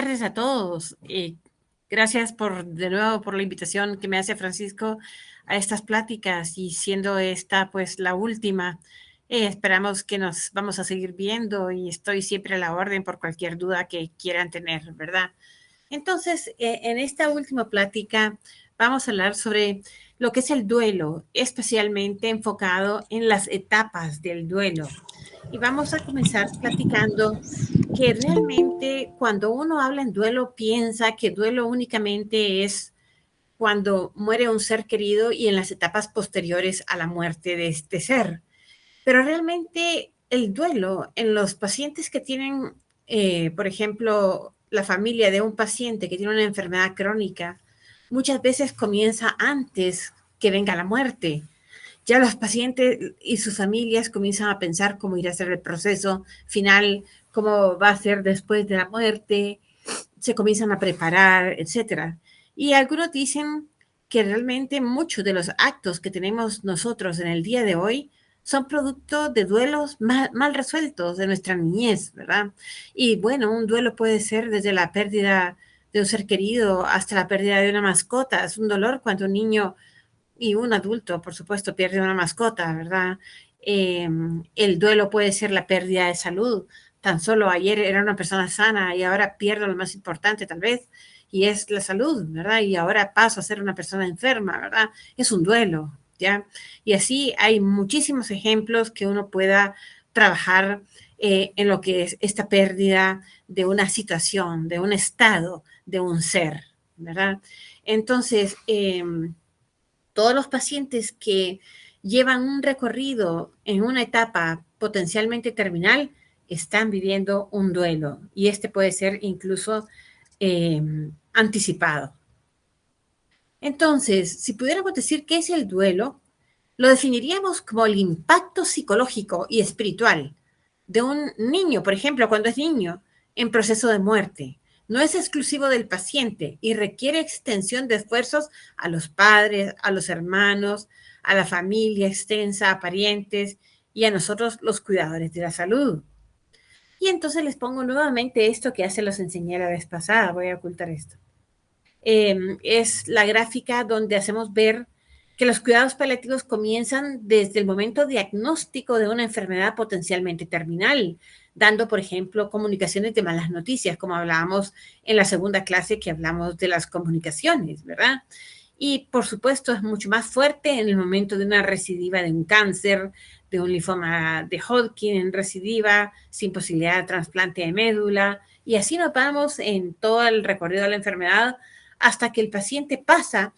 Tardes a todos. Gracias de nuevo por la invitación que me hace Francisco a estas pláticas y siendo esta pues la última, esperamos que nos vamos a seguir viendo y estoy siempre a la orden por cualquier duda que quieran tener, ¿verdad? Entonces, en esta última plática vamos a hablar sobre lo que es el duelo, especialmente enfocado en las etapas del duelo. Y vamos a comenzar platicando que realmente cuando uno habla en duelo piensa que duelo únicamente es cuando muere un ser querido y en las etapas posteriores a la muerte de este ser. Pero realmente el duelo en los pacientes que tienen, por ejemplo, la familia de un paciente que tiene una enfermedad crónica, muchas veces comienza antes que venga la muerte. Ya los pacientes y sus familias comienzan a pensar cómo irá a ser el proceso final, cómo va a ser después de la muerte, se comienzan a preparar, etcétera. Y algunos dicen que realmente muchos de los actos que tenemos nosotros en el día de hoy son producto de duelos mal resueltos de nuestra niñez, ¿verdad? Y bueno, un duelo puede ser desde la pérdida de un ser querido hasta la pérdida de una mascota. Es un dolor cuando un niño y un adulto, por supuesto, pierde una mascota, ¿verdad? El duelo puede ser la pérdida de salud. Tan solo ayer era una persona sana y ahora pierdo lo más importante tal vez, y es la salud, ¿verdad? Y ahora paso a ser una persona enferma, ¿verdad? Es un duelo, ¿ya? Y así hay muchísimos ejemplos que uno pueda trabajar en lo que es esta pérdida de una situación, de un estado, de un ser, ¿verdad? Entonces, todos los pacientes que llevan un recorrido en una etapa potencialmente terminal están viviendo un duelo y este puede ser incluso eh, anticipado. Entonces, si pudiéramos decir qué es el duelo, lo definiríamos como el impacto psicológico y espiritual de un niño, por ejemplo, cuando es niño, en proceso de muerte. No es exclusivo del paciente y requiere extensión de esfuerzos a los padres, a los hermanos, a la familia extensa, a parientes y a nosotros los cuidadores de la salud. Y entonces les pongo nuevamente esto que ya se los enseñé la vez pasada, voy a ocultar esto. Es la gráfica donde hacemos ver que los cuidados paliativos comienzan desde el momento diagnóstico de una enfermedad potencialmente terminal, dando, por ejemplo, comunicaciones de malas noticias, como hablábamos en la segunda clase que hablamos de las comunicaciones, ¿verdad? Y por supuesto es mucho más fuerte en el momento de una recidiva de un cáncer, de un linfoma de Hodgkin en recidiva, sin posibilidad de trasplante de médula, y así nos vamos en todo el recorrido de la enfermedad hasta que el paciente pasa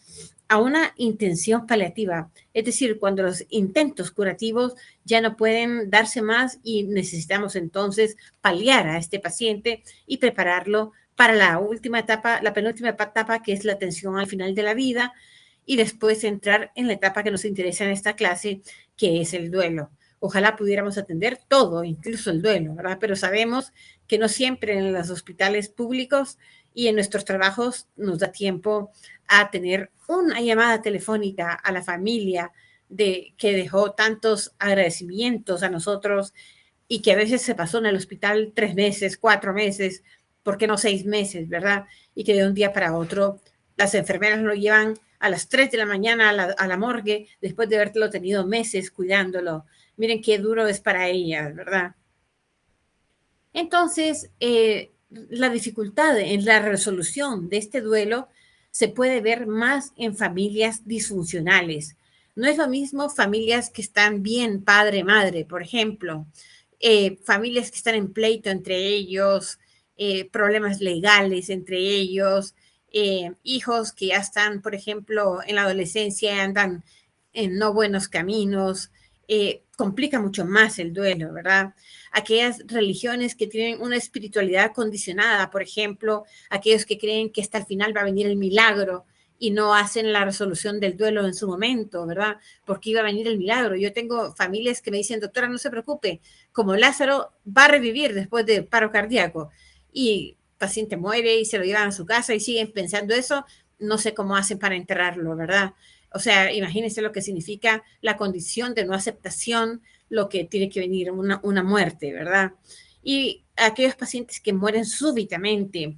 a una intención paliativa, es decir, cuando los intentos curativos ya no pueden darse más y necesitamos entonces paliar a este paciente y prepararlo para la última etapa, la penúltima etapa, que es la atención al final de la vida, y después entrar en la etapa que nos interesa en esta clase, que es el duelo. Ojalá pudiéramos atender todo, incluso el duelo, ¿verdad? Pero sabemos que no siempre en los hospitales públicos y en nuestros trabajos nos da tiempo a tener una llamada telefónica a la familia de que dejó tantos agradecimientos a nosotros y que a veces se pasó en el hospital 3 meses, 4 meses, ¿por qué no 6 meses, verdad? Y que de un día para otro las enfermeras lo llevan a las 3 de la mañana a la morgue después de haberlo tenido meses cuidándolo. Miren qué duro es para ellas, ¿verdad? Entonces, la dificultad en la resolución de este duelo se puede ver más en familias disfuncionales. No es lo mismo familias que están bien, padre, madre, por ejemplo, familias que están en pleito entre ellos, problemas legales entre ellos, hijos que ya están, por ejemplo, en la adolescencia y andan en no buenos caminos, complica mucho más el duelo, ¿verdad? Aquellas religiones que tienen una espiritualidad condicionada, por ejemplo, aquellos que creen que hasta el final va a venir el milagro y no hacen la resolución del duelo en su momento, ¿verdad? Porque iba a venir el milagro. Yo tengo familias que me dicen, doctora, no se preocupe, como Lázaro va a revivir después de paro cardíaco y el paciente muere y se lo llevan a su casa y siguen pensando eso, no sé cómo hacen para enterrarlo, ¿verdad? O sea, imagínense lo que significa la condición de no aceptación, lo que tiene que venir una muerte, ¿verdad? Y aquellos pacientes que mueren súbitamente,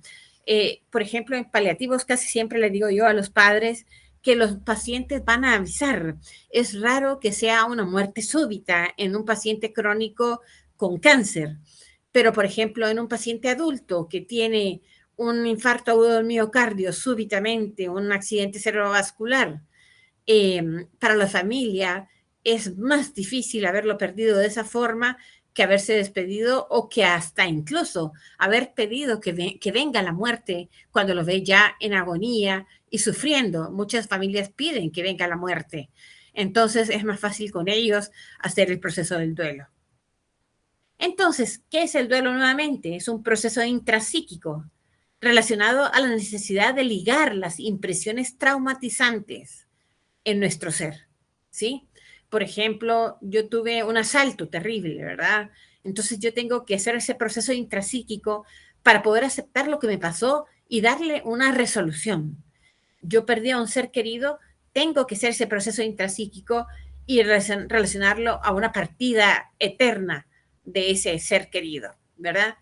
Por ejemplo, en paliativos casi siempre le digo yo a los padres que los pacientes van a avisar. Es raro que sea una muerte súbita en un paciente crónico con cáncer, pero por ejemplo, en un paciente adulto que tiene un infarto agudo del miocardio súbitamente, un accidente cerebrovascular, para la familia es más difícil haberlo perdido de esa forma que haberse despedido o que hasta incluso haber pedido que venga la muerte cuando lo ve ya en agonía y sufriendo. Muchas familias piden que venga la muerte. Entonces es más fácil con ellos hacer el proceso del duelo. Entonces, ¿qué es el duelo nuevamente? Es un proceso intrapsíquico relacionado a la necesidad de ligar las impresiones traumatizantes en nuestro ser, ¿sí? Por ejemplo, yo tuve un asalto terrible, ¿verdad? Entonces yo tengo que hacer ese proceso intrapsíquico para poder aceptar lo que me pasó y darle una resolución. Yo perdí a un ser querido, tengo que hacer ese proceso intrapsíquico y relacionarlo a una partida eterna de ese ser querido, ¿verdad?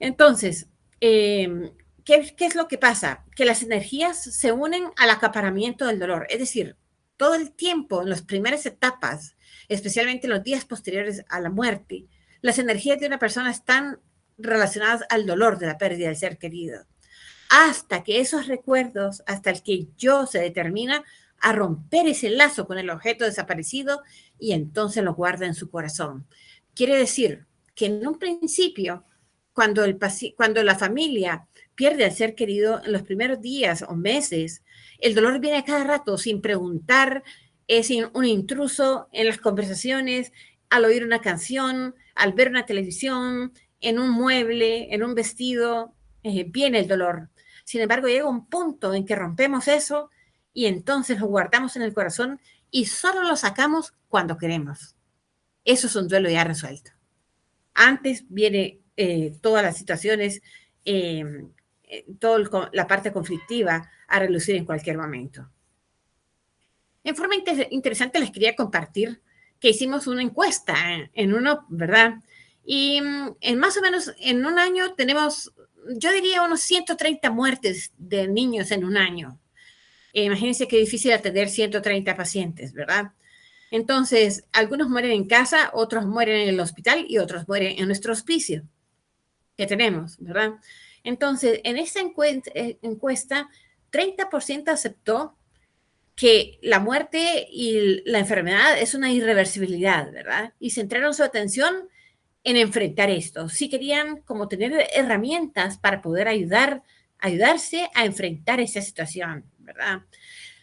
Entonces, ¿qué es lo que pasa? Que las energías se unen al acaparamiento del dolor, es decir, todo el tiempo, en las primeras etapas, especialmente en los días posteriores a la muerte, las energías de una persona están relacionadas al dolor de la pérdida del ser querido, hasta que esos recuerdos, hasta el que yo se determina a romper ese lazo con el objeto desaparecido y entonces lo guarda en su corazón. Quiere decir que en un principio, cuando la familia pierde al ser querido en los primeros días o meses, el dolor viene a cada rato sin preguntar, es un intruso en las conversaciones, al oír una canción, al ver una televisión, en un mueble, en un vestido, viene el dolor. Sin embargo, llega un punto en que rompemos eso y entonces lo guardamos en el corazón y solo lo sacamos cuando queremos. Eso es un duelo ya resuelto. Antes viene todas las situaciones, toda la parte conflictiva a relucir en cualquier momento. En forma interesante les quería compartir que hicimos una encuesta en uno, ¿verdad? Y en más o menos en un año tenemos, yo diría, unos 130 muertes de niños en un año. Imagínense qué difícil atender 130 pacientes, ¿verdad? Entonces, algunos mueren en casa, otros mueren en el hospital y otros mueren en nuestro hospicio que tenemos, ¿verdad? Entonces, en esta encuesta, 30% aceptó que la muerte y la enfermedad es una irreversibilidad, ¿verdad? Y centraron su atención en enfrentar esto. Sí querían como tener herramientas para poder ayudarse a enfrentar esa situación, ¿verdad?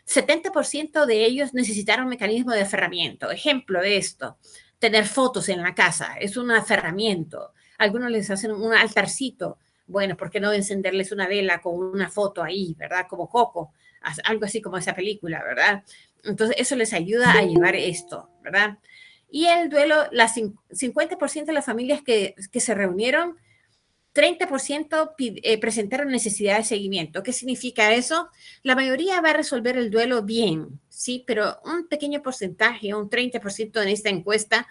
70% de ellos necesitaron un mecanismo de aferramiento. Ejemplo de esto, tener fotos en la casa, es un aferramiento. Algunos les hacen un altarcito. Bueno, ¿por qué no encenderles una vela con una foto ahí, verdad? Como Coco, algo así como esa película, ¿verdad? Entonces, eso les ayuda a llevar esto, ¿verdad? Y el duelo, 50% de las familias que se reunieron, 30% presentaron necesidad de seguimiento. ¿Qué significa eso? La mayoría va a resolver el duelo bien, ¿sí? Pero un pequeño porcentaje, un 30% en esta encuesta,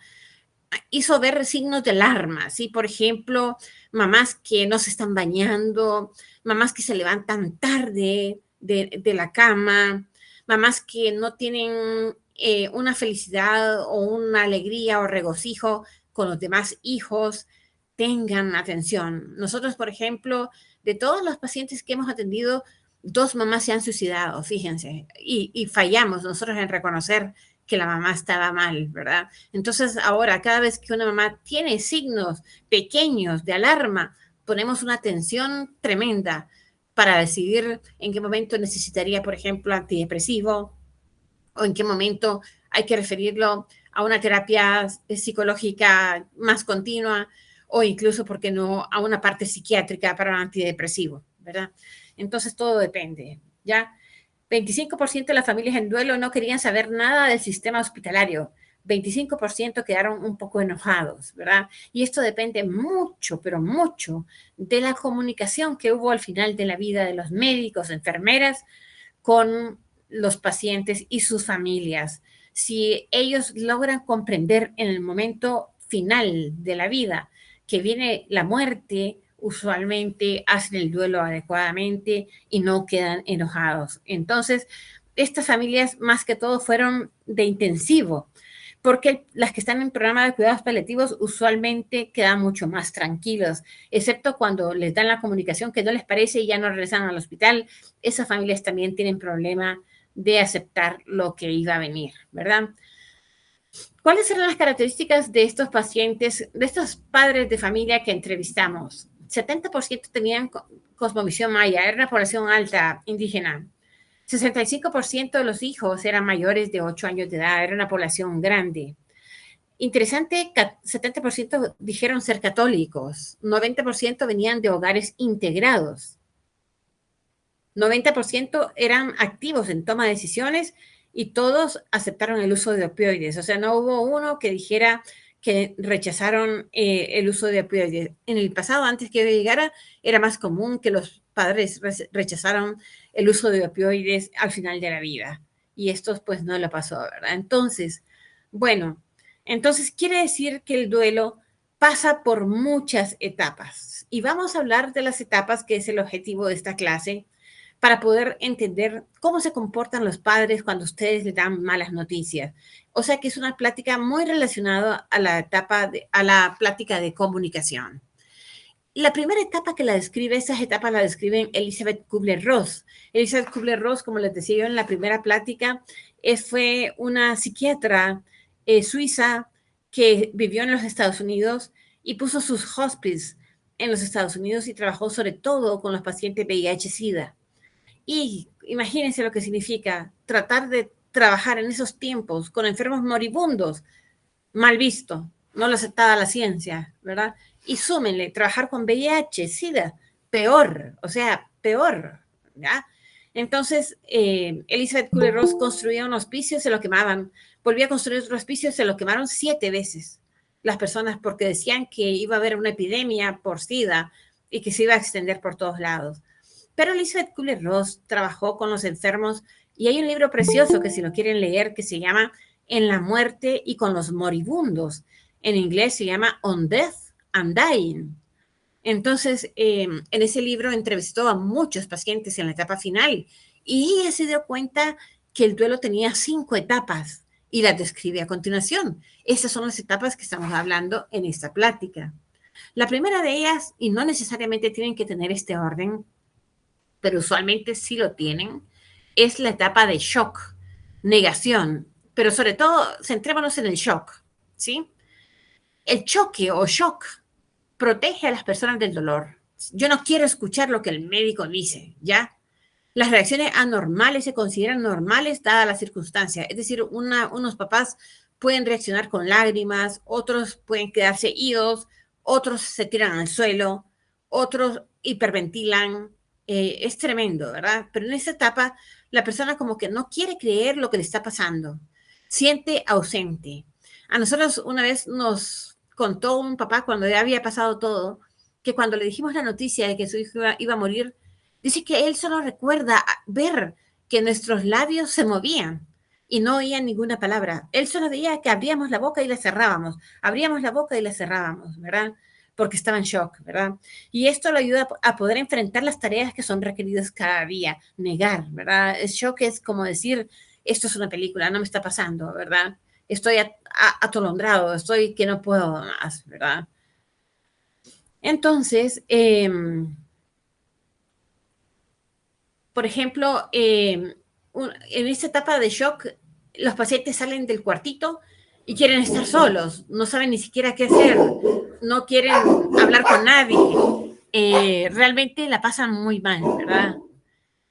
hizo ver signos de alarma, ¿sí? Por ejemplo, mamás que no se están bañando, mamás que se levantan tarde de la cama, mamás que no tienen una felicidad o una alegría o regocijo con los demás hijos. Tengan atención. Nosotros, por ejemplo, de todos los pacientes que hemos atendido, 2 mamás se han suicidado, fíjense, y fallamos nosotros en reconocer que la mamá estaba mal, ¿verdad? Entonces, ahora, cada vez que una mamá tiene signos pequeños de alarma, ponemos una atención tremenda para decidir en qué momento necesitaría, por ejemplo, antidepresivo o en qué momento hay que referirlo a una terapia psicológica más continua o incluso, ¿por qué no?, a una parte psiquiátrica para un antidepresivo, ¿verdad? Entonces, todo depende, ¿ya? 25% de las familias en duelo no querían saber nada del sistema hospitalario. 25% quedaron un poco enojados, ¿verdad? Y esto depende mucho, pero mucho, de la comunicación que hubo al final de la vida de los médicos, enfermeras, con los pacientes y sus familias. Si ellos logran comprender en el momento final de la vida que viene la muerte usualmente hacen el duelo adecuadamente y no quedan enojados. Entonces, estas familias más que todo fueron de intensivo, porque las que están en programa de cuidados paliativos usualmente quedan mucho más tranquilos, excepto cuando les dan la comunicación que no les parece y ya no regresan al hospital. Esas familias también tienen problema de aceptar lo que iba a venir, ¿verdad? ¿Cuáles eran las características de estos pacientes, de estos padres de familia que entrevistamos? 70% tenían cosmovisión maya, era una población alta, indígena. 65% de los hijos eran mayores de 8 años de edad, era una población grande. Interesante, 70% dijeron ser católicos, 90% venían de hogares integrados, 90% eran activos en toma de decisiones y todos aceptaron el uso de opioides. O sea, no hubo uno que dijera que rechazaron el uso de opioides. En el pasado, antes que yo llegara, era más común que los padres rechazaran el uso de opioides al final de la vida. Y esto pues no lo pasó, ¿verdad? Entonces, bueno, entonces quiere decir que el duelo pasa por muchas etapas. Y vamos a hablar de las etapas, que es el objetivo de esta clase, para poder entender cómo se comportan los padres cuando ustedes les dan malas noticias. O sea que es una plática muy relacionada a la etapa, a la plática de comunicación. La primera etapa que la describe, esas etapas la describen Elizabeth Kubler-Ross. Elizabeth Kubler-Ross, como les decía yo en la primera plática, fue una psiquiatra suiza que vivió en los Estados Unidos y puso sus hospices en los Estados Unidos y trabajó sobre todo con los pacientes VIH-Sida. Y imagínense lo que significa tratar de trabajar en esos tiempos con enfermos moribundos, mal visto, no lo aceptaba la ciencia, ¿verdad? Y súmenle, trabajar con VIH, SIDA, peor, o sea, peor, ¿ya? Entonces, Elizabeth Kubler-Ross construía un hospicio, se lo quemaban, volvía a construir otro hospicio, se lo quemaron 7 veces las personas porque decían que iba a haber una epidemia por SIDA y que se iba a extender por todos lados. Pero Elizabeth Kubler-Ross trabajó con los enfermos y hay un libro precioso que si lo quieren leer que se llama En la muerte y con los moribundos. En inglés se llama On Death and Dying. Entonces, en ese libro entrevistó a muchos pacientes en la etapa final y ella se dio cuenta que el duelo tenía 5 etapas y las describe a continuación. Esas son las etapas que estamos hablando en esta plática. La primera de ellas, y no necesariamente tienen que tener este orden, pero usualmente sí lo tienen, es la etapa de shock, negación, pero sobre todo centrémonos en el shock, ¿sí? El choque o shock protege a las personas del dolor. Yo no quiero escuchar lo que el médico dice, ¿ya? Las reacciones anormales se consideran normales dadas las circunstancias. Es decir, unos papás pueden reaccionar con lágrimas, otros pueden quedarse idos, otros se tiran al suelo, otros hiperventilan. Es tremendo, ¿verdad? Pero en esta etapa, la persona como que no quiere creer lo que le está pasando. Siente ausente. A nosotros una vez nos contó un papá cuando ya había pasado todo, que cuando le dijimos la noticia de que su hijo iba a morir, dice que él solo recuerda ver que nuestros labios se movían y no oía ninguna palabra. Él solo veía que abríamos la boca y la cerrábamos, abríamos la boca y la cerrábamos, ¿verdad? Porque estaba en shock, ¿verdad? Y esto lo ayuda a poder enfrentar las tareas que son requeridas cada día, negar, ¿verdad? El shock es como decir, esto es una película, no me está pasando, ¿verdad? Estoy atolondrado, estoy que no puedo más, ¿verdad? Entonces, por ejemplo, en esta etapa de shock, los pacientes salen del cuartito y quieren estar solos, no saben ni siquiera qué hacer, no quieren hablar con nadie, realmente la pasan muy mal, ¿verdad?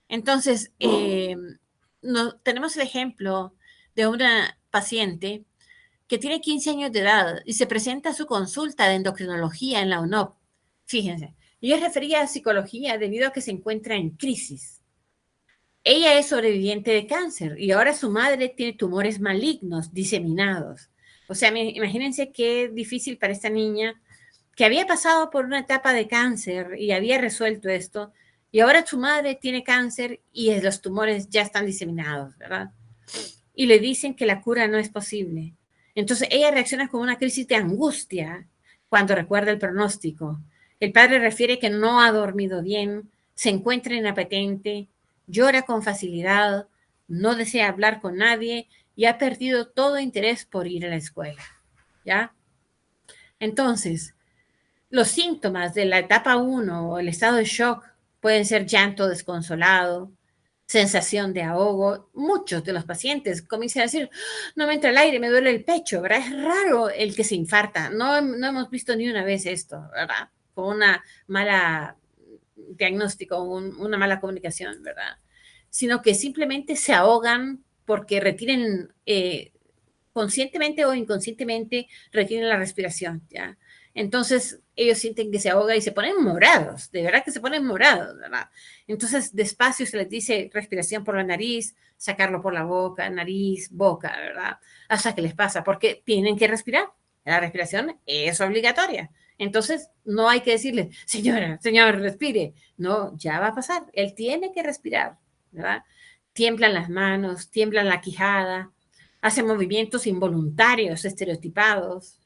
Entonces, tenemos el ejemplo de una paciente que tiene 15 años de edad y se presenta a su consulta de endocrinología en la UNOP. Fíjense, yo refería a psicología debido a que se encuentra en crisis. Ella es sobreviviente de cáncer y ahora su madre tiene tumores malignos diseminados. O sea, imagínense qué difícil para esta niña que había pasado por una etapa de cáncer y había resuelto esto, y ahora su madre tiene cáncer y los tumores ya están diseminados, ¿verdad? Y le dicen que la cura no es posible. Entonces ella reacciona con una crisis de angustia cuando recuerda el pronóstico. El padre refiere que no ha dormido bien, se encuentra inapetente, llora con facilidad, no desea hablar con nadie y ha perdido todo interés por ir a la escuela. ¿Ya? Entonces, los síntomas de la etapa 1 o el estado de shock pueden ser llanto desconsolado, sensación de ahogo. Muchos de los pacientes comienzan a decir, no me entra el aire, me duele el pecho, ¿verdad? Es raro el que se infarta. No hemos visto ni una vez esto, ¿verdad? Con una mala diagnóstico, una mala comunicación, ¿verdad? Sino que simplemente se ahogan porque retienen conscientemente o inconscientemente retienen la respiración, ¿ya? Entonces ellos sienten que se ahoga y se ponen morados, de verdad que se ponen morados, ¿verdad? Entonces despacio se les dice respiración por la nariz, sacarlo por la boca, nariz, boca, ¿verdad? Hasta que les pasa, porque tienen que respirar. La respiración es obligatoria. Entonces no hay que decirle, señora, señor, respire. No, ya va a pasar. Él tiene que respirar, ¿verdad? Tiemblan las manos, tiemblan la quijada, hace movimientos involuntarios, estereotipados,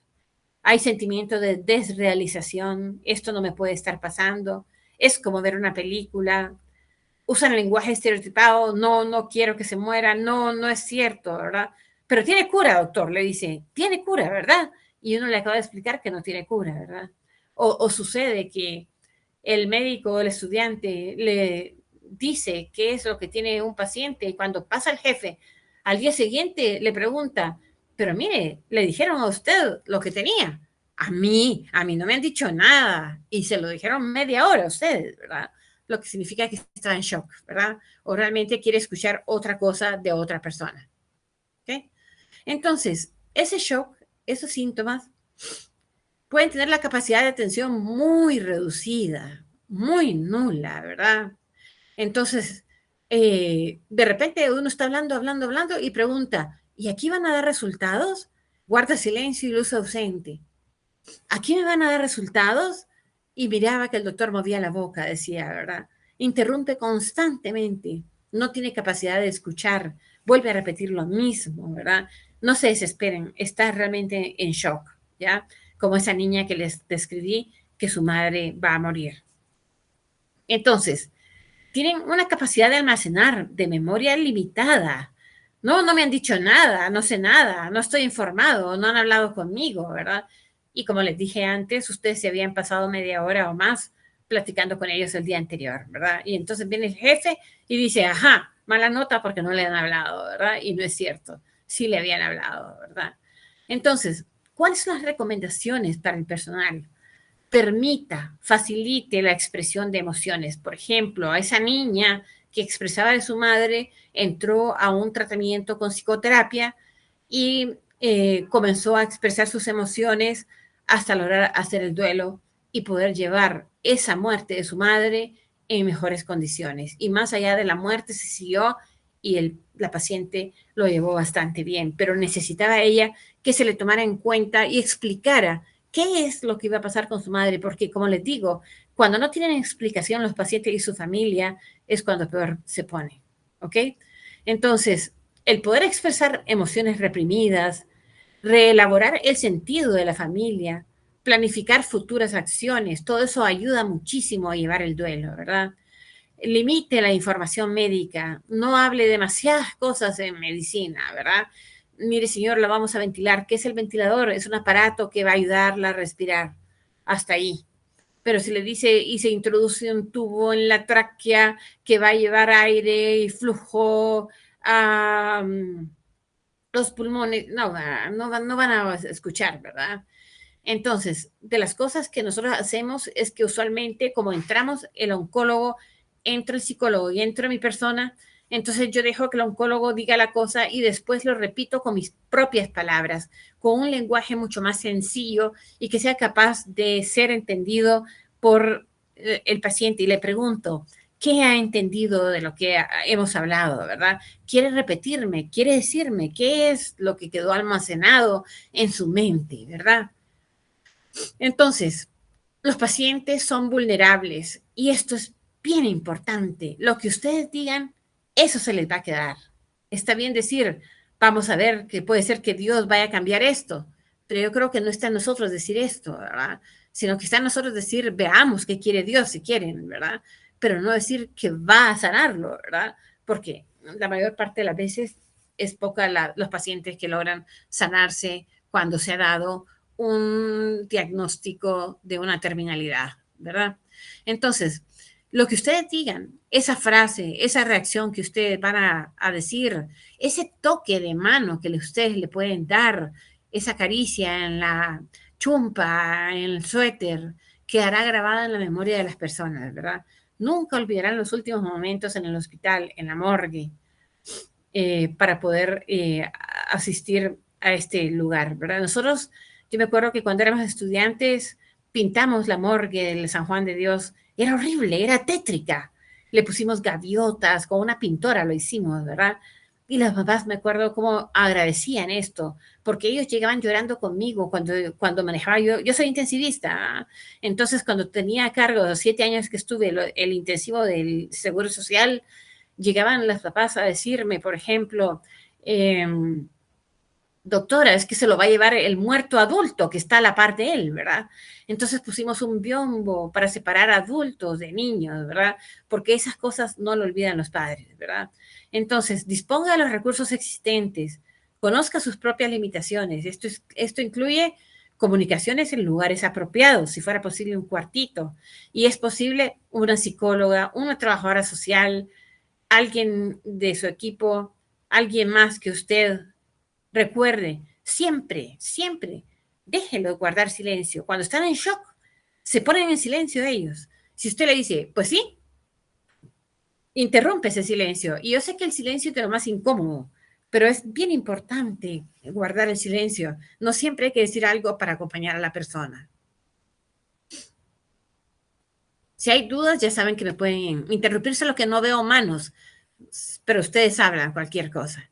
hay sentimiento de desrealización, esto no me puede estar pasando, es como ver una película, usan el lenguaje estereotipado, no quiero que se muera, no es cierto, ¿verdad? Pero tiene cura, doctor, le dice, tiene cura, ¿verdad? Y uno le acaba de explicar que no tiene cura, ¿verdad? O sucede que el médico o el estudiante le dice qué es lo que tiene un paciente y cuando pasa el jefe, al día siguiente le pregunta, pero mire, le dijeron a usted lo que tenía. A mí no me han dicho nada y se lo dijeron media hora a ustedes, ¿verdad? Lo que significa que está en shock, ¿verdad? O realmente quiere escuchar otra cosa de otra persona. ¿Ok? Entonces, ese shock, esos síntomas, pueden tener la capacidad de atención muy reducida, muy nula, ¿verdad? Entonces, de repente uno está hablando y pregunta, ¿y aquí van a dar resultados? Guarda silencio y luz ausente. ¿Aquí me van a dar resultados? Y miraba que el doctor movía la boca, decía, ¿verdad? Interrumpe constantemente, no tiene capacidad de escuchar, vuelve a repetir lo mismo, ¿verdad? No se desesperen, está realmente en shock, ¿ya? Como esa niña que les describí, que su madre va a morir. Entonces, tienen una capacidad de almacenar de memoria limitada. No me han dicho nada, no sé nada, no estoy informado, no han hablado conmigo, ¿verdad? Y como les dije antes, ustedes se habían pasado media hora o más platicando con ellos el día anterior, ¿verdad? Y entonces viene el jefe y dice, ajá, mala nota porque no le han hablado, ¿verdad? Y no es cierto, sí le habían hablado, ¿verdad? Entonces, ¿cuáles son las recomendaciones para el personal? Permita, facilite la expresión de emociones. Por ejemplo, a esa niña que expresaba de su madre entró a un tratamiento con psicoterapia y comenzó a expresar sus emociones hasta lograr hacer el duelo y poder llevar esa muerte de su madre en mejores condiciones. Y más allá de la muerte se siguió y la paciente lo llevó bastante bien, pero necesitaba ella que se le tomara en cuenta y explicara qué es lo que iba a pasar con su madre, porque como les digo, cuando no tienen explicación los pacientes y su familia es cuando peor se pone, ¿ok? Entonces, el poder expresar emociones reprimidas, reelaborar el sentido de la familia, planificar futuras acciones, todo eso ayuda muchísimo a llevar el duelo, ¿verdad? Limite la información médica, no hable demasiadas cosas en medicina, ¿verdad? Mire, señor, la vamos a ventilar. ¿Qué es el ventilador? Es un aparato que va a ayudarla a respirar. Hasta ahí. Pero si le dice y se introduce un tubo en la tráquea que va a llevar aire y flujo a los pulmones, no van a escuchar, ¿verdad? Entonces, de las cosas que nosotros hacemos es que usualmente, como entramos el oncólogo, entra el psicólogo y entra mi persona, entonces yo dejo que el oncólogo diga la cosa y después lo repito con mis propias palabras, con un lenguaje mucho más sencillo y que sea capaz de ser entendido por el paciente. Y le pregunto, ¿qué ha entendido de lo que hemos hablado, verdad? ¿Quiere repetirme? ¿Quiere decirme qué es lo que quedó almacenado en su mente, verdad? Entonces, los pacientes son vulnerables y esto es bien importante. Lo que ustedes digan, eso se les va a quedar. Está bien decir, vamos a ver que puede ser que Dios vaya a cambiar esto, pero yo creo que no está en nosotros decir esto, ¿verdad? sino que está en nosotros decir, veamos qué quiere Dios si quieren, ¿verdad? Pero no decir que va a sanarlo, ¿verdad? Porque la mayor parte de las veces es poca los pacientes que logran sanarse cuando se ha dado un diagnóstico de una terminalidad, ¿verdad? Entonces, lo que ustedes digan, esa frase, esa reacción que ustedes van a decir, ese toque de mano que ustedes le pueden dar, esa caricia en la chumpa, en el suéter, quedará grabada en la memoria de las personas, ¿verdad? Nunca olvidarán los últimos momentos en el hospital, en la morgue, para poder asistir a este lugar, ¿verdad? Nosotros, yo me acuerdo que cuando éramos estudiantes, pintamos la morgue del San Juan de Dios. Era horrible, era tétrica. Le pusimos gaviotas, con una pintora lo hicimos, ¿verdad? Y las mamás me acuerdo cómo agradecían esto, porque ellos llegaban llorando conmigo cuando manejaba yo. Yo soy intensivista, ¿ah? Entonces cuando tenía a cargo los 7 años que estuve el intensivo del Seguro Social, llegaban las papás a decirme, por ejemplo, doctora, es que se lo va a llevar el muerto adulto que está a la par de él, ¿verdad? Entonces pusimos un biombo para separar adultos de niños, ¿verdad? Porque esas cosas no lo olvidan los padres, ¿verdad? Entonces, disponga de los recursos existentes, conozca sus propias limitaciones. Esto incluye comunicaciones en lugares apropiados, si fuera posible un cuartito, y es posible una psicóloga, una trabajadora social, alguien de su equipo, alguien más que usted recuerde, siempre, siempre, déjenlo guardar silencio. Cuando están en shock, se ponen en silencio ellos. Si usted le dice, pues sí, interrumpe ese silencio. Y yo sé que el silencio es lo más incómodo, pero es bien importante guardar el silencio. No siempre hay que decir algo para acompañar a la persona. Si hay dudas, ya saben que me pueden interrumpir, solo que no veo manos, pero ustedes hablan cualquier cosa.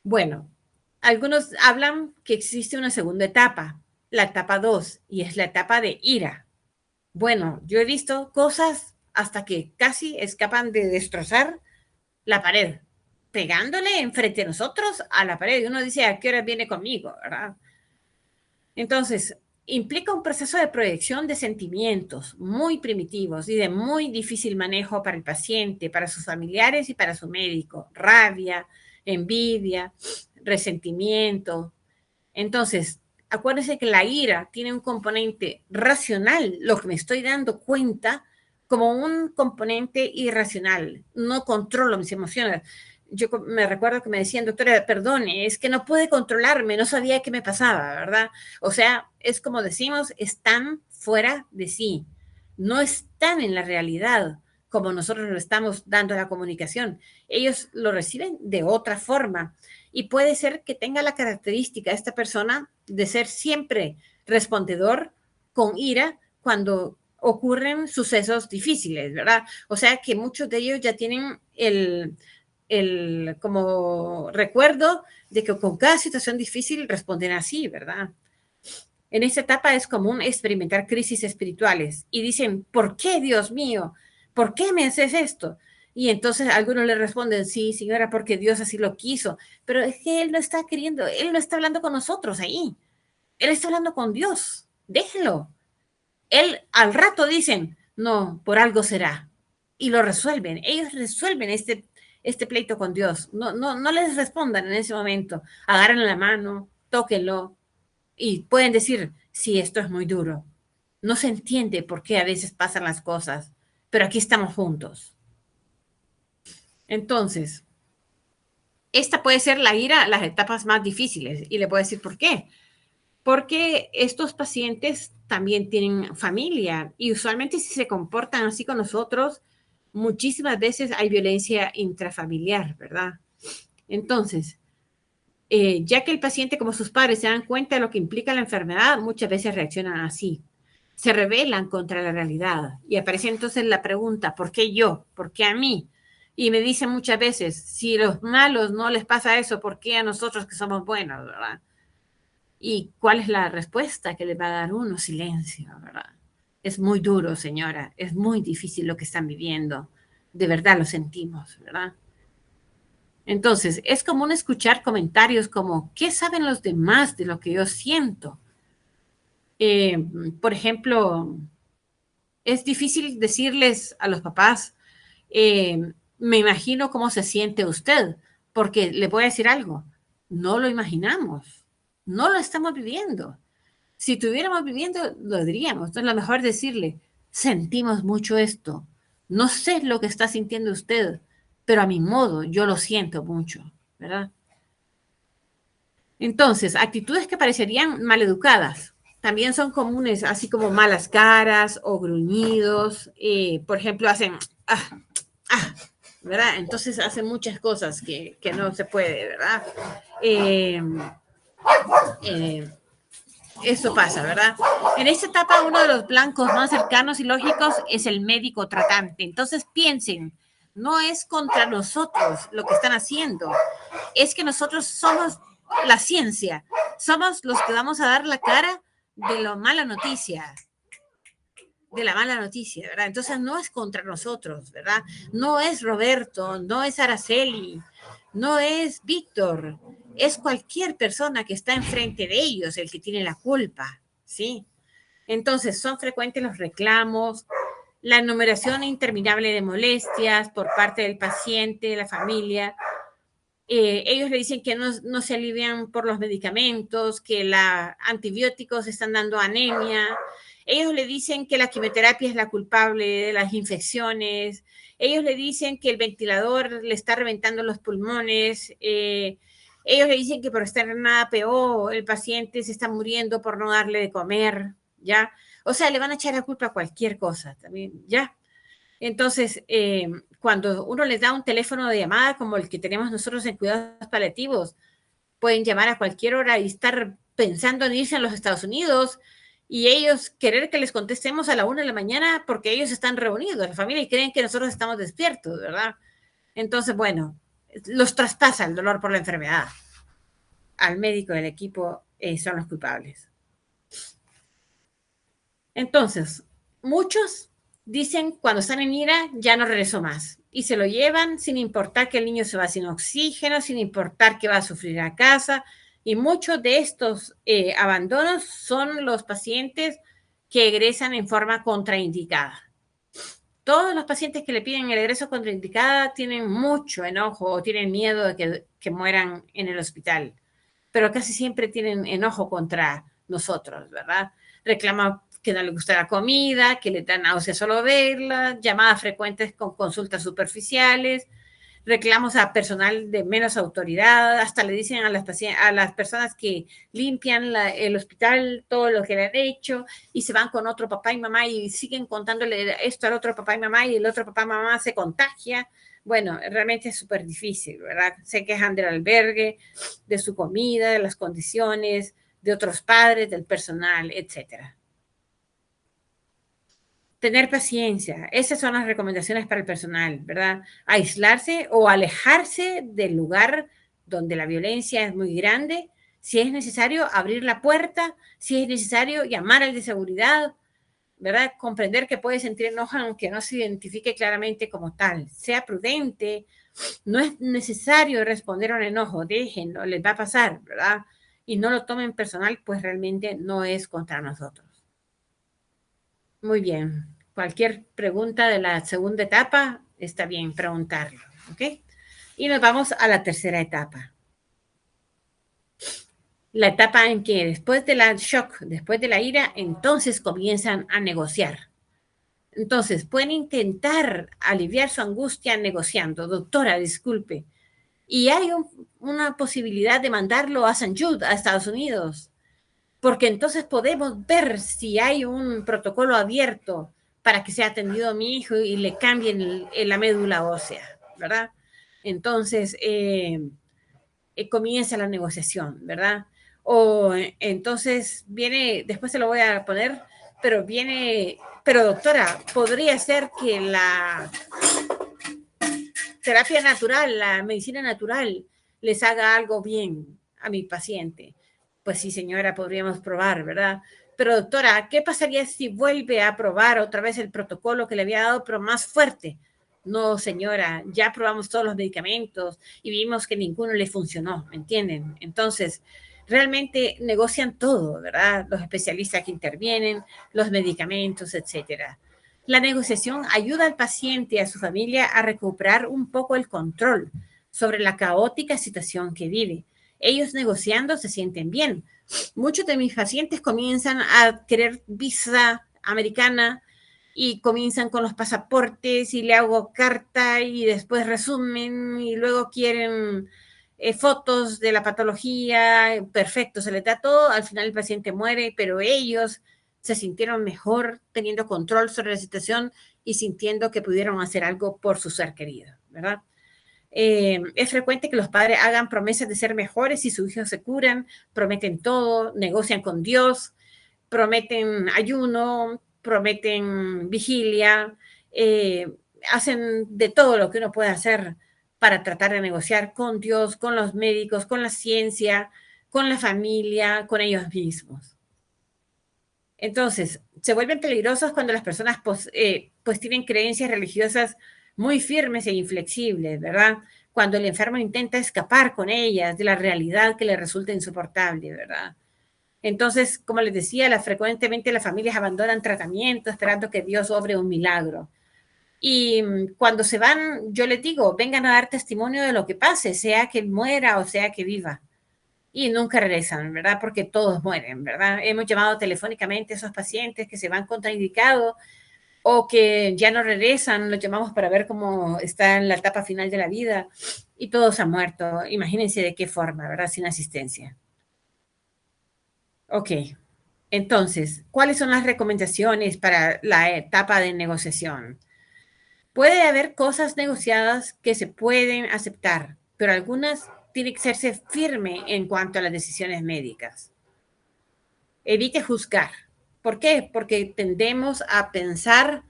Bueno, algunos hablan que existe una segunda etapa, la etapa 2, y es la etapa de ira. Bueno, yo he visto cosas hasta que casi escapan de destrozar la pared, pegándole enfrente de nosotros a la pared. Y uno dice, ¿a qué hora viene conmigo? ¿Verdad? Entonces, implica un proceso de proyección de sentimientos muy primitivos y de muy difícil manejo para el paciente, para sus familiares y para su médico. Rabia, envidia, resentimiento. Entonces, acuérdense que la ira tiene un componente racional, lo que me estoy dando cuenta, como un componente irracional. No controlo mis emociones. Yo me recuerdo que me decían, doctora, perdone, es que no pude controlarme, no sabía qué me pasaba, ¿verdad? O sea, es como decimos, están fuera de sí, no están en la realidad como nosotros lo estamos dando a la comunicación. Ellos lo reciben de otra forma y puede ser que tenga la característica esta persona de ser siempre respondedor con ira cuando ocurren sucesos difíciles, ¿verdad? O sea que muchos de ellos ya tienen el como recuerdo de que con cada situación difícil responden así, ¿verdad? En esta etapa es común experimentar crisis espirituales y dicen, ¿por qué, Dios mío? ¿Por qué me haces esto? Y entonces algunos le responden, sí, señora, porque Dios así lo quiso. Pero es que Él no está queriendo, Él no está hablando con nosotros ahí. Él está hablando con Dios. Déjenlo. Él al rato dicen, no, por algo será. Y lo resuelven. Ellos resuelven este pleito con Dios. No les respondan en ese momento. Agarren la mano, tóquenlo, y pueden decir, sí, esto es muy duro. No se entiende por qué a veces pasan las cosas, pero aquí estamos juntos. Entonces, esta puede ser la ira, las etapas más difíciles. Y le voy a decir por qué. Porque estos pacientes también tienen familia y usualmente si se comportan así con nosotros, muchísimas veces hay violencia intrafamiliar, ¿verdad? Entonces, ya que el paciente como sus padres se dan cuenta de lo que implica la enfermedad, muchas veces reaccionan así. Se rebelan contra la realidad y aparece entonces la pregunta, ¿por qué yo? ¿Por qué a mí? Y me dicen muchas veces, si a los malos no les pasa eso, ¿por qué a nosotros que somos buenos, verdad? ¿Y cuál es la respuesta que le va a dar uno? Silencio, ¿verdad? Es muy duro, señora, es muy difícil lo que están viviendo. De verdad lo sentimos, ¿verdad? Entonces, es común escuchar comentarios como, ¿qué saben los demás de lo que yo siento? Eh, por ejemplo, es difícil decirles a los papás, me imagino cómo se siente usted, porque le voy a decir algo, no lo imaginamos, no lo estamos viviendo. Si estuviéramos viviendo, lo diríamos. Entonces, lo mejor es decirle, sentimos mucho esto. No sé lo que está sintiendo usted, pero a mi modo, yo lo siento mucho, ¿verdad? Entonces, actitudes que parecerían maleducadas también son comunes, así como malas caras o gruñidos. Por ejemplo, hacen, ah, ah, ¿verdad? Entonces hacen muchas cosas que no se puede, ¿verdad? Eh, eh, Eso pasa, ¿verdad? En esta etapa, uno de los blancos más cercanos y lógicos es el médico tratante. Entonces piensen, no es contra nosotros lo que están haciendo, es que nosotros somos la ciencia, somos los que vamos a dar la cara de la mala noticia, ¿verdad? Entonces no es contra nosotros, ¿verdad? No es Roberto, no es Araceli, no es Víctor, es cualquier persona que está enfrente de ellos el que tiene la culpa, ¿sí? Entonces son frecuentes los reclamos, la enumeración interminable de molestias por parte del paciente, de la familia. Ellos le dicen que no se alivian por los medicamentos, que los antibióticos están dando anemia. Ellos le dicen que la quimioterapia es la culpable de las infecciones. Ellos le dicen que el ventilador le está reventando los pulmones. Ellos le dicen que por estar en una APO el paciente se está muriendo por no darle de comer, ¿ya? O sea, le van a echar la culpa a cualquier cosa también, ¿ya? Entonces, cuando uno les da un teléfono de llamada como el que tenemos nosotros en cuidados paliativos, pueden llamar a cualquier hora y estar pensando en irse a los Estados Unidos y ellos querer que les contestemos a la 1 de la mañana porque ellos están reunidos, la familia, y creen que nosotros estamos despiertos, ¿verdad? Entonces, bueno, los traspasa el dolor por la enfermedad. Al médico del equipo son los culpables. Entonces, muchos dicen cuando están en ira, ya no regreso más. Y se lo llevan sin importar que el niño se va sin oxígeno, sin importar que va a sufrir a casa. Y muchos de estos abandonos son los pacientes que egresan en forma contraindicada. Todos los pacientes que le piden el egreso contraindicada tienen mucho enojo o tienen miedo de que mueran en el hospital, pero casi siempre tienen enojo contra nosotros, ¿verdad? Reclama que no le gusta la comida, que le da náuseas solo verla, llamadas frecuentes con consultas superficiales, reclamos a personal de menos autoridad, hasta le dicen a las personas que limpian el hospital todo lo que le han hecho y se van con otro papá y mamá y siguen contándole esto al otro papá y mamá y el otro papá y mamá se contagia. Bueno, realmente es súper difícil, ¿verdad? Se quejan del albergue, de su comida, de las condiciones, de otros padres, del personal, etcétera. Tener paciencia. Esas son las recomendaciones para el personal, ¿verdad? Aislarse o alejarse del lugar donde la violencia es muy grande. Si es necesario, abrir la puerta. Si es necesario, llamar al de seguridad, ¿verdad? Comprender que puede sentir enojo aunque no se identifique claramente como tal. Sea prudente. No es necesario responder a un enojo. Déjenlo, les va a pasar, ¿verdad? Y no lo tomen personal, pues realmente no es contra nosotros. Muy bien. Cualquier pregunta de la segunda etapa, está bien preguntarlo, ¿ok? Y nos vamos a la tercera etapa. La etapa en que después de la shock, después de la ira, entonces comienzan a negociar. Entonces, pueden intentar aliviar su angustia negociando. Doctora, disculpe. Y hay una posibilidad de mandarlo a St. Jude, a Estados Unidos, porque entonces podemos ver si hay un protocolo abierto para que sea atendido a mi hijo y le cambien la médula ósea, ¿verdad? Entonces, comienza la negociación, ¿verdad? O entonces viene, después se lo voy a poner, pero viene, pero doctora, podría ser que la terapia natural, la medicina natural, les haga algo bien a mi paciente. Pues sí, señora, podríamos probar, ¿verdad? Pero doctora, ¿qué pasaría si vuelve a probar otra vez el protocolo que le había dado, pero más fuerte? No, señora, ya probamos todos los medicamentos y vimos que ninguno le funcionó, ¿me entienden? Entonces, realmente negocian todo, ¿verdad? Los especialistas que intervienen, los medicamentos, etcétera. La negociación ayuda al paciente y a su familia a recuperar un poco el control sobre la caótica situación que vive. Ellos negociando se sienten bien. Muchos de mis pacientes comienzan a querer visa americana y comienzan con los pasaportes y le hago carta y después resumen y luego quieren fotos de la patología, perfecto, se les da todo, al final el paciente muere, pero ellos se sintieron mejor teniendo control sobre la situación y sintiendo que pudieron hacer algo por su ser querido, ¿verdad? Es frecuente que los padres hagan promesas de ser mejores si sus hijos se curan, prometen todo, negocian con Dios, prometen ayuno, prometen vigilia, hacen de todo lo que uno puede hacer para tratar de negociar con Dios, con los médicos, con la ciencia, con la familia, con ellos mismos. Entonces, se vuelven peligrosos cuando las personas pues tienen creencias religiosas muy firmes e inflexibles, ¿verdad? Cuando el enfermo intenta escapar con ellas de la realidad que le resulta insoportable, ¿verdad? Entonces, como les decía, frecuentemente las familias abandonan tratamiento esperando que Dios obre un milagro. Y cuando se van, yo les digo, vengan a dar testimonio de lo que pase, sea que muera o sea que viva. Y nunca regresan, ¿verdad? Porque todos mueren, ¿verdad? Hemos llamado telefónicamente a esos pacientes que se van contraindicados o que ya no regresan, los llamamos para ver cómo está en la etapa final de la vida y todos han muerto. Imagínense de qué forma, ¿verdad? Sin asistencia. Ok, entonces, ¿cuáles son las recomendaciones para la etapa de negociación? Puede haber cosas negociadas que se pueden aceptar, pero algunas tienen que serse firme en cuanto a las decisiones médicas. Evite juzgar. ¿Por qué? Porque tendemos a pensar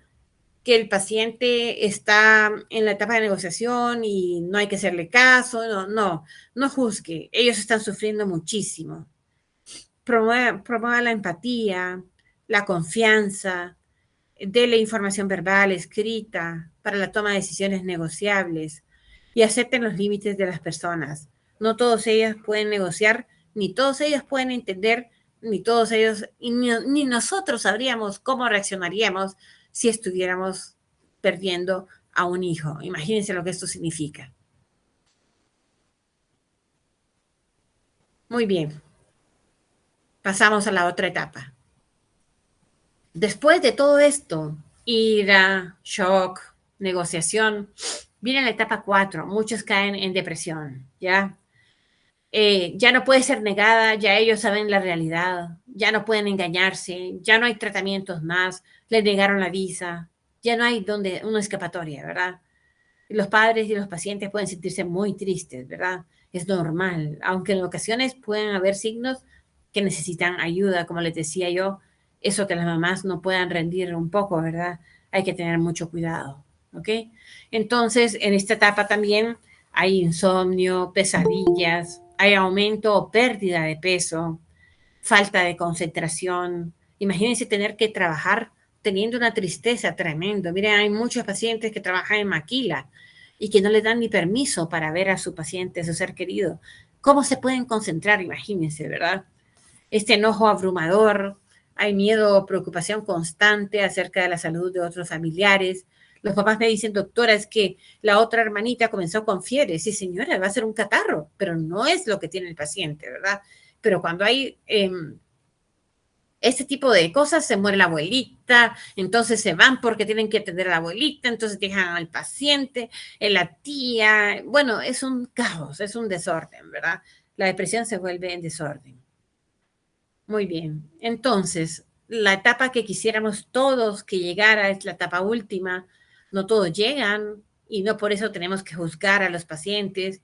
que el paciente está en la etapa de negociación y no hay que hacerle caso. No juzgue. Ellos están sufriendo muchísimo. Promueva la empatía, la confianza, dele información verbal, escrita, para la toma de decisiones negociables y acepten los límites de las personas. No todos ellos pueden negociar, ni todos ellos pueden entender, ni todos ellos, ni nosotros sabríamos cómo reaccionaríamos si estuviéramos perdiendo a un hijo. Imagínense lo que esto significa. Muy bien, pasamos a la otra etapa. Después de todo esto, ira, shock, negociación, viene la etapa 4. Muchos caen en depresión, ¿ya? Ya no puede ser negada, ya ellos saben la realidad, ya no pueden engañarse, ya no hay tratamientos más, les negaron la visa, ya no hay una escapatoria, ¿verdad? Los padres y los pacientes pueden sentirse muy tristes, ¿verdad? Es normal, aunque en ocasiones pueden haber signos que necesitan ayuda, como les decía yo, eso que las mamás no puedan rendir un poco, ¿verdad? Hay que tener mucho cuidado, ¿ok? Entonces, en esta etapa también hay insomnio, pesadillas, hay aumento o pérdida de peso, falta de concentración. Imagínense tener que trabajar teniendo una tristeza tremenda. Miren, hay muchos pacientes que trabajan en maquila y que no le dan ni permiso para ver a su paciente, a su ser querido. ¿Cómo se pueden concentrar? Imagínense, ¿verdad? Este enojo abrumador, hay miedo o preocupación constante acerca de la salud de otros familiares. Los papás me dicen, doctora, es que la otra hermanita comenzó con fiebre. Sí, señora, va a ser un catarro, pero no es lo que tiene el paciente, ¿verdad? Pero cuando hay este tipo de cosas, se muere la abuelita, entonces se van porque tienen que atender a la abuelita, entonces dejan al paciente, la tía, bueno, es un caos, es un desorden, ¿verdad? La depresión se vuelve en desorden. Muy bien, entonces, la etapa que quisiéramos todos que llegara es la etapa última, no todos llegan y no por eso tenemos que juzgar a los pacientes.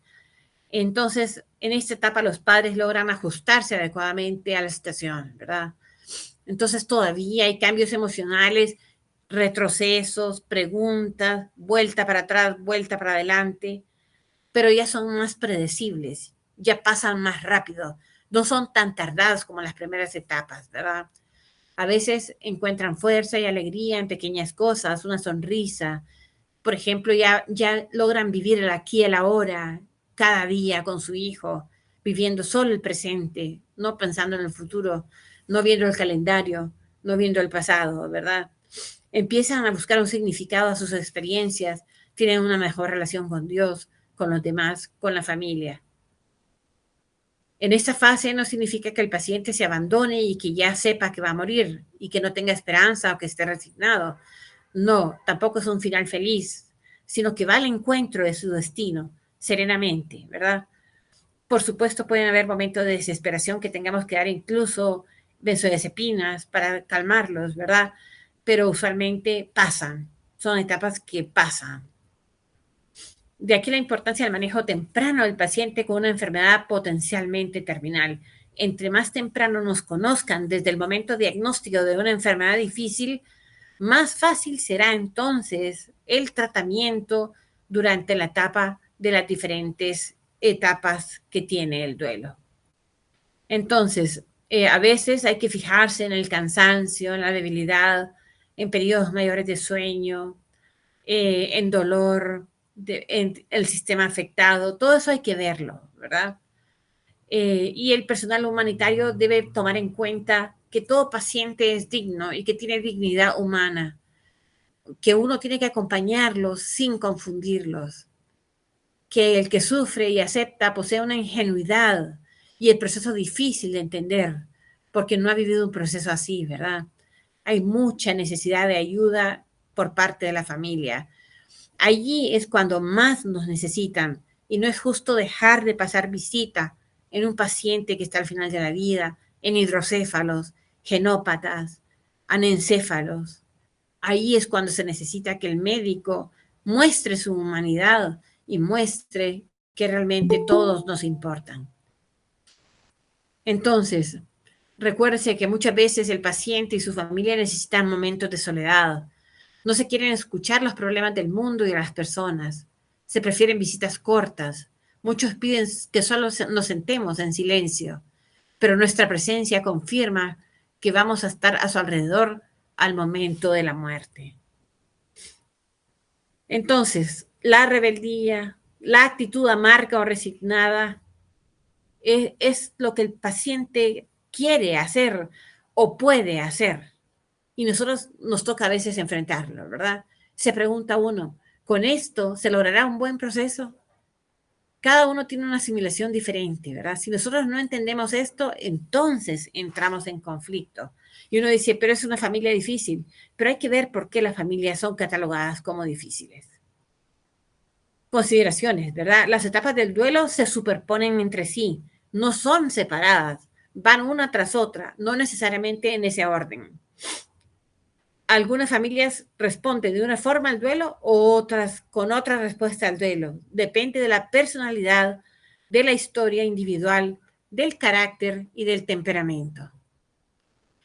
Entonces, en esta etapa los padres logran ajustarse adecuadamente a la situación, ¿verdad? Entonces todavía hay cambios emocionales, retrocesos, preguntas, vuelta para atrás, vuelta para adelante, pero ya son más predecibles, ya pasan más rápido, no son tan tardados como las primeras etapas, ¿verdad? A veces encuentran fuerza y alegría en pequeñas cosas, una sonrisa. Por ejemplo, ya logran vivir el aquí y el ahora, cada día con su hijo. viviendo solo el presente, no pensando en el futuro, no viendo el calendario, no viendo el pasado, ¿verdad? Empiezan a buscar un significado a sus experiencias, tienen una mejor relación con Dios, con los demás, con la familia. En esta fase no significa que el paciente se abandone y que ya sepa que va a morir y que no tenga esperanza o que esté resignado. No, tampoco es un final feliz, sino que va al encuentro de su destino, serenamente, ¿verdad? Por supuesto, pueden haber momentos de desesperación que tengamos que dar incluso benzodiazepinas para calmarlos, ¿verdad? Pero usualmente pasan, son etapas que pasan. De aquí la importancia del manejo temprano del paciente con una enfermedad potencialmente terminal. Entre más temprano nos conozcan desde el momento diagnóstico de una enfermedad difícil, más fácil será entonces el tratamiento durante la etapa de las diferentes etapas que tiene el duelo. Entonces, a veces hay que fijarse en el cansancio, en la debilidad, en periodos mayores de sueño, en dolor, en el sistema afectado, todo eso hay que verlo, ¿verdad? Y el personal humanitario debe tomar en cuenta que todo paciente es digno y que tiene dignidad humana, que uno tiene que acompañarlos sin confundirlos, que el que sufre y acepta posee una ingenuidad y el proceso difícil de entender, porque no ha vivido un proceso así, ¿verdad? Hay mucha necesidad de ayuda por parte de la familia. Allí es cuando más nos necesitan y no es justo dejar de pasar visita en un paciente que está al final de la vida, en hidrocéfalos, genópatas, anencéfalos. Ahí es cuando se necesita que el médico muestre su humanidad y muestre que realmente todos nos importan. Entonces, recuérdese que muchas veces el paciente y su familia necesitan momentos de soledad. No se quieren escuchar los problemas del mundo y de las personas. Se prefieren visitas cortas. Muchos piden que solo nos sentemos en silencio, pero nuestra presencia confirma que vamos a estar a su alrededor al momento de la muerte. Entonces, la rebeldía, la actitud amarga o resignada es lo que el paciente quiere hacer o puede hacer. Y nosotros nos toca a veces enfrentarlo, ¿verdad? Se pregunta uno, ¿con esto se logrará un buen proceso? Cada uno tiene una asimilación diferente, ¿verdad? Si nosotros no entendemos esto, entonces entramos en conflicto. Y uno dice, pero es una familia difícil. Pero hay que ver por qué las familias son catalogadas como difíciles. Consideraciones, ¿verdad? Las etapas del duelo se superponen entre sí, no son separadas, van una tras otra, no necesariamente en ese orden. Algunas familias responden de una forma al duelo o otras con otra respuesta al duelo. Depende de la personalidad, de la historia individual, del carácter y del temperamento.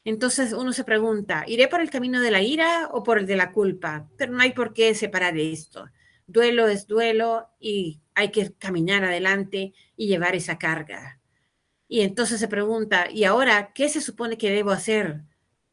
Entonces uno se pregunta, ¿iré por el camino de la ira o por el de la culpa? Pero no hay por qué separar esto. Duelo es duelo y hay que caminar adelante y llevar esa carga. Y entonces se pregunta, ¿y ahora qué se supone que debo hacer?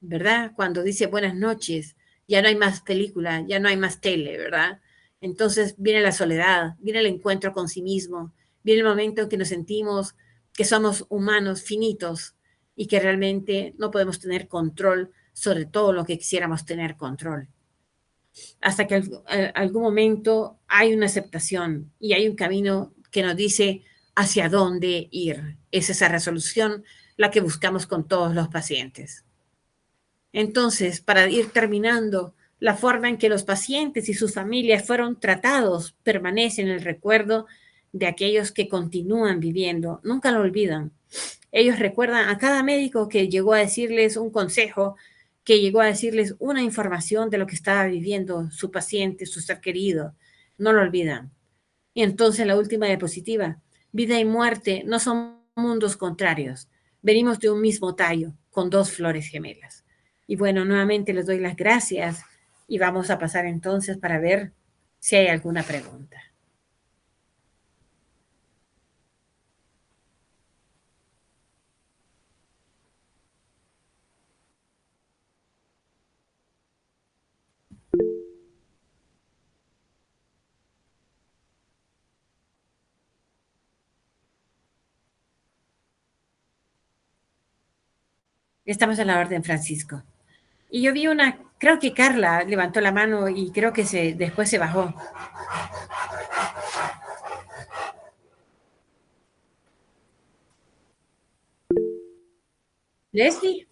¿Verdad? Cuando dice buenas noches, ya no hay más película, ya no hay más tele, ¿verdad? Entonces viene la soledad, viene el encuentro con sí mismo, viene el momento en que nos sentimos que somos humanos finitos y que realmente no podemos tener control sobre todo lo que quisiéramos tener control. Hasta que algún momento hay una aceptación y hay un camino que nos dice hacia dónde ir. Es esa resolución la que buscamos con todos los pacientes. Entonces, para ir terminando, la forma en que los pacientes y sus familias fueron tratados permanece en el recuerdo de aquellos que continúan viviendo, nunca lo olvidan. Ellos recuerdan a cada médico que llegó a decirles un consejo, que llegó a decirles una información de lo que estaba viviendo su paciente, su ser querido. No lo olvidan. Y entonces la última diapositiva. Vida y muerte no son mundos contrarios. Venimos de un mismo tallo, con dos flores gemelas. Y bueno, nuevamente les doy las gracias y vamos a pasar entonces para ver si hay alguna pregunta. Estamos a la orden, Francisco. Y yo vi una, creo que Carla levantó la mano y creo que después se bajó. Leslie,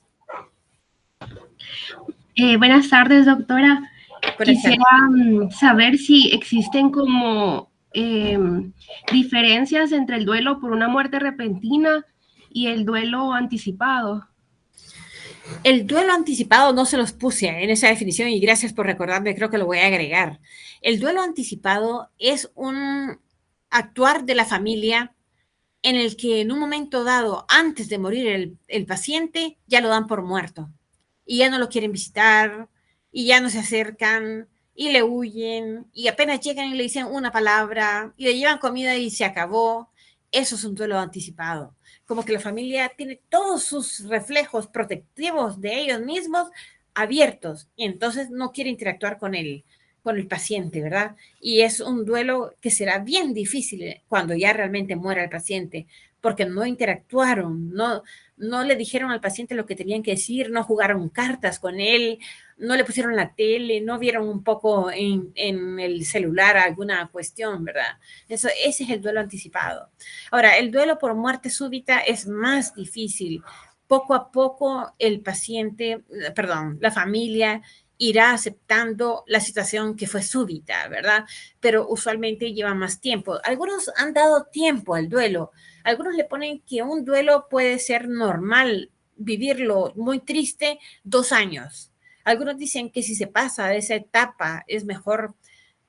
Buenas tardes, doctora. buenas Quisiera tardes. saber si existen como diferencias entre el duelo por una muerte repentina y el duelo anticipado. El duelo anticipado no se los puse en esa definición y gracias por recordarme, creo que lo voy a agregar. El duelo anticipado es un actuar de la familia en el que en un momento dado, antes de morir el paciente, ya lo dan por muerto y ya no lo quieren visitar y ya no se acercan y le huyen y apenas llegan y le dicen una palabra y le llevan comida y se acabó. Eso es un duelo anticipado. Como que la familia tiene todos sus reflejos protectivos de ellos mismos abiertos y entonces no quiere interactuar con el paciente, ¿verdad? Y es un duelo que será bien difícil cuando ya realmente muera el paciente, porque no interactuaron, no le dijeron al paciente lo que tenían que decir, no jugaron cartas con él, no le pusieron la tele, no vieron un poco en el celular alguna cuestión, ¿verdad? Ese es el duelo anticipado. Ahora, el duelo por muerte súbita es más difícil. Poco a poco el paciente, perdón, la familia irá aceptando la situación que fue súbita, ¿verdad? Pero usualmente lleva más tiempo. Algunos han dado tiempo al duelo. Algunos le ponen que un duelo puede ser normal, vivirlo muy triste 2 años. Algunos dicen que si se pasa de esa etapa es mejor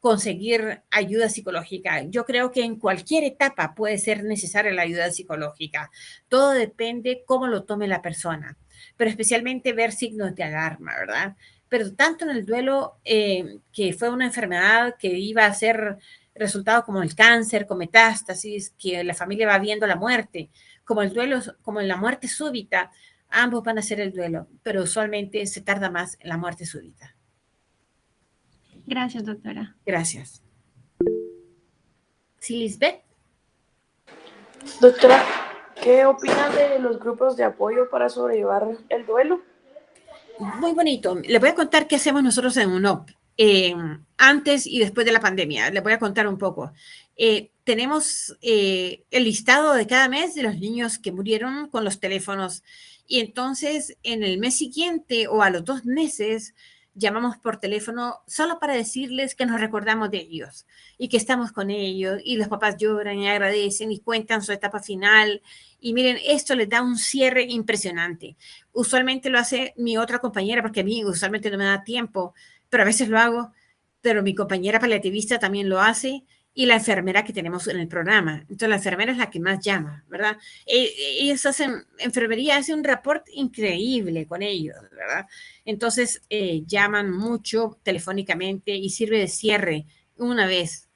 conseguir ayuda psicológica. Yo creo que en cualquier etapa puede ser necesaria la ayuda psicológica. Todo depende cómo lo tome la persona, pero especialmente ver signos de alarma, ¿verdad? Pero tanto en el duelo, que fue una enfermedad que iba a ser resultado como el cáncer, con metástasis, que la familia va viendo la muerte, como el duelo, como en la muerte súbita, ambos van a ser el duelo, pero usualmente se tarda más en la muerte súbita. Gracias, doctora. Gracias. Sí, Lisbeth. Doctora, ¿qué opina de los grupos de apoyo para sobrellevar el duelo? Muy bonito. Les voy a contar qué hacemos nosotros en UNOP, antes y después de la pandemia. Les voy a contar un poco. Tenemos el listado de cada mes de los niños que murieron con los teléfonos y entonces en el mes siguiente o a los 2 meses llamamos por teléfono solo para decirles que nos recordamos de ellos y que estamos con ellos y los papás lloran y agradecen y cuentan su etapa final y miren, esto les da un cierre impresionante. Usualmente lo hace mi otra compañera, porque a mí usualmente no me da tiempo, pero a veces lo hago, pero mi compañera paliativista también lo hace y la enfermera que tenemos en el programa. Entonces la enfermera es la que más llama, ¿verdad? Ellos hacen, enfermería hace un reporte increíble con ellos, ¿verdad? Entonces llaman mucho telefónicamente y sirve de cierre una vez.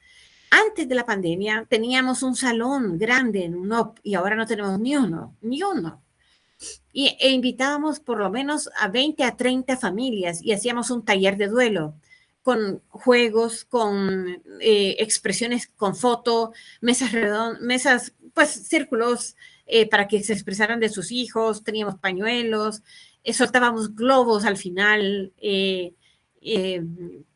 Antes de la pandemia teníamos un salón grande en UNOP y ahora no tenemos ni uno, ni uno e invitábamos por lo menos a 20 a 30 familias y hacíamos un taller de duelo con juegos, con expresiones con foto, mesas, pues círculos para que se expresaran de sus hijos, teníamos pañuelos, soltábamos globos al final eh,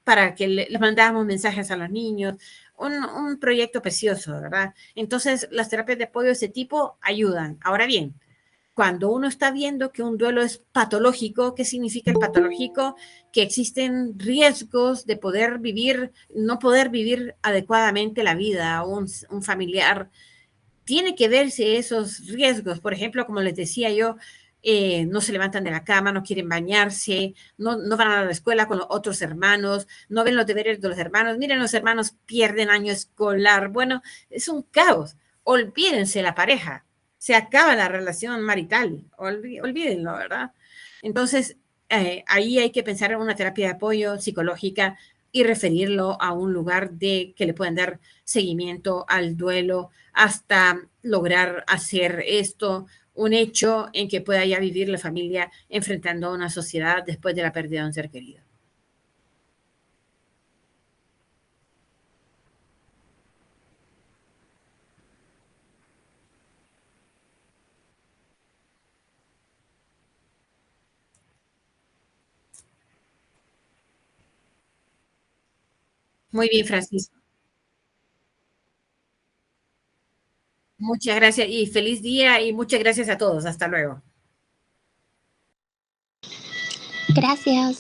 para que les mandábamos mensajes a los niños. Un proyecto precioso, ¿verdad? Entonces, las terapias de apoyo de ese tipo ayudan. Ahora bien, cuando uno está viendo que un duelo es patológico, ¿qué significa el patológico? Que existen riesgos de poder vivir, no poder vivir adecuadamente la vida, un familiar. Tiene que verse esos riesgos. Por ejemplo, como les decía yo, no se levantan de la cama, no quieren bañarse, no van a la escuela con los otros hermanos, no ven los deberes de los hermanos. Miren, los hermanos pierden año escolar. Bueno, es un caos. Olvídense la pareja. Se acaba la relación marital. Olvídenlo, ¿verdad? Entonces, ahí hay que pensar en una terapia de apoyo psicológica y referirlo a un lugar que le puedan dar seguimiento al duelo hasta lograr hacer esto un hecho en que pueda ya vivir la familia enfrentando a una sociedad después de la pérdida de un ser querido. Muy bien, Francisco. Muchas gracias y feliz día y muchas gracias a todos. Hasta luego. Gracias.